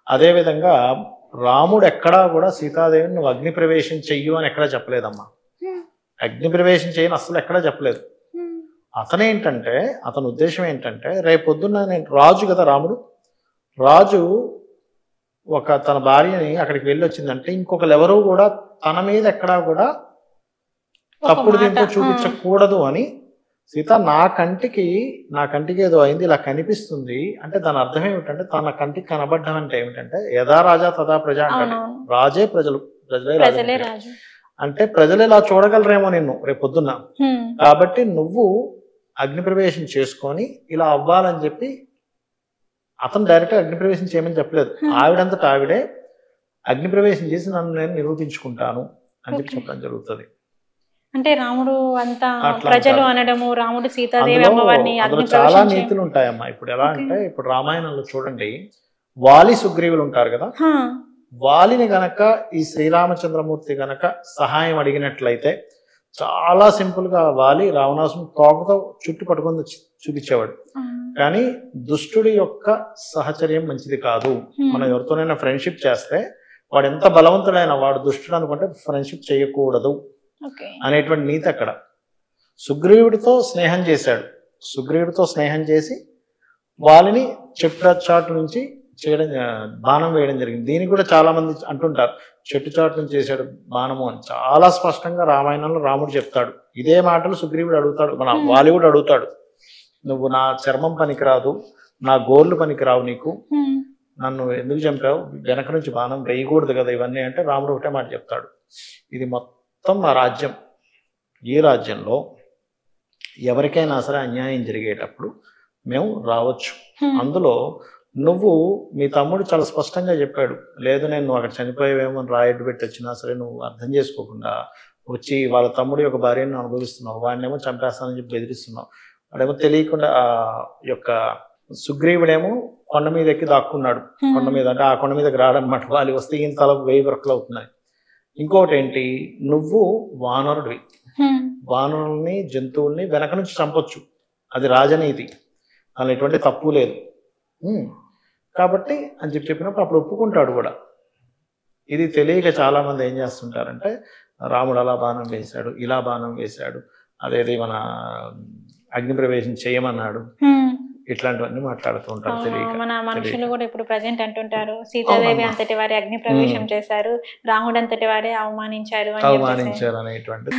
అదే విధంగా రాముడు ఎక్కడా కూడా సీతాదేవిని నువ్వు అగ్ని ప్రవేశం చెయ్యు అని ఎక్కడా చెప్పలేదమ్మా. అగ్ని ప్రవేశం చేయని అసలు ఎక్కడా చెప్పలేదు. అతనేంటంటే అతని ఉద్దేశం ఏంటంటే రేపొద్దున్న నేను రాజు కదా రాముడు, రాజు తన భార్యని అక్కడికి వెళ్ళి వచ్చిందంటే ఇంకొకరు ఎవరు కూడా తన మీద ఎక్కడా కూడా తప్పుడు దీంతో చూపించకూడదు అని. సీత నా కంటికి ఏదో అయింది, ఇలా కనిపిస్తుంది అంటే దాని అర్థం ఏమిటంటే తన కంటికి కనబడ్డం అంటే ఏమిటంటే యథా రాజా తథా ప్రజ అంటే రాజే ప్రజలు, ప్రజలే రాజు అంటే ప్రజలు ఇలా చూడగలరేమో నిన్ను రేపొద్దున్న. కాబట్టి నువ్వు అగ్ని ప్రవేశం చేసుకొని ఇలా అవ్వాలని చెప్పి అతను డైరెక్ట్ అగ్ని ప్రవేశం చేయమని చెప్పలేదు. ఆవిడంతటా ఆవిడే అగ్ని ప్రవేశం చేసి నన్ను నేను నిరూపించుకుంటాను అని చెప్పి చెప్పడం జరుగుతుంది. అంటే రాముడు అంతా ప్రజలు అనడము, రాముడు సీతాదేవి అమ్మవారిని చాలా నీతులు ఉంటాయమ్మా. ఇప్పుడు ఎలా అంటే ఇప్పుడు రామాయణంలో చూడండి, వాలి సుగ్రీవులు ఉంటారు కదా, వాలిని గనక ఈ శ్రీరామచంద్రమూర్తి గనక సహాయం అడిగినట్లయితే చాలా సింపుల్ గా వాలి రావణాసుని తోకతో చుట్టు పట్టుకొని చూపించేవాడు. కానీ దుష్టుడి యొక్క సహచర్యం మంచిది కాదు. మనం ఎవరితోనైనా ఫ్రెండ్షిప్ చేస్తే వాడు ఎంత బలవంతుడైనా వాడు దుష్టుడు అనుకుంటే ఫ్రెండ్షిప్ చేయకూడదు అనేటువంటి నీతి అక్కడ. సుగ్రీవుడితో స్నేహం చేశాడు, సుగ్రీవుడితో స్నేహం చేసి వాలిని చెట్టు చాటు నుంచి బాణం వేయడం జరిగింది. దీనికి కూడా చాలా మంది అంటుంటారు చెట్టు చాటు నుంచి చేశాడు బాణము అని. చాలా స్పష్టంగా రామాయణంలో రాముడు చెప్తాడు ఇదే మాటలు. సుగ్రీవుడు అడుగుతాడు, మన వాలి కూడా అడుగుతాడు, నువ్వు నా చర్మం పనికిరాదు, నా గోర్లు పనికిరావు, నీకు నన్ను ఎందుకు చంపావు, వెనక నుంచి బాణం వేయకూడదు కదా ఇవన్నీ అంటే రాముడు ఒకటే మాట చెప్తాడు, ఇది మొత్తం మా రాజ్యం, ఈ రాజ్యంలో ఎవరికైనా సరే అన్యాయం జరిగేటప్పుడు మేము రావచ్చు, అందులో నువ్వు మీ తమ్ముడు చాలా స్పష్టంగా చెప్పాడు, లేదు నేను నువ్వు అక్కడ చనిపోయేవేమో రాయడ్డు పెట్టి వచ్చినా సరే నువ్వు అర్థం చేసుకోకుండా వచ్చి వాళ్ళ తమ్ముడు యొక్క భార్యను అనుభవిస్తున్నావు, వాడినేమో చంపేస్తానని చెప్పి బెదిరిస్తున్నావు. వాడేమో తెలియకుండా యొక్క సుగ్రీవుడేమో కొండ మీద ఎక్కి దాక్కున్నాడు, కొండ మీద అంటే ఆ కొండ మీదకి రాడనమాట. వాళ్ళు వస్తే ఈయన తల 1000 వరకులు అవుతున్నాయి. ఇంకొకటి ఏంటి, నువ్వు వానరుడివి, వానరుల్ని జంతువుల్ని వెనక నుంచి చంపొచ్చు, అది రాజనీతి, అందులో ఎటువంటి తప్పు లేదు కాబట్టి అని చెప్పినప్పుడు అప్పుడు ఒప్పుకుంటాడు కూడా. ఇది తెలియక చాలా మంది ఏం చేస్తుంటారంటే రాముడు అలా బాణం వేశాడు, ఇలా బాణం వేశాడు, అదేది మన అగ్ని ప్రవేశం చేయమన్నాడు, ఇట్లాంటివన్నీ మాట్లాడుతూ ఉంటారు తెలియక. మన మనుషులు కూడా ఇప్పుడు ప్రజెంట్ అంటుంటారు సీతాదేవి అంతటి వారి అగ్ని ప్రవేశం చేశారు, రాముడు అంతటి వారే అవమానించారు అనేటువంటి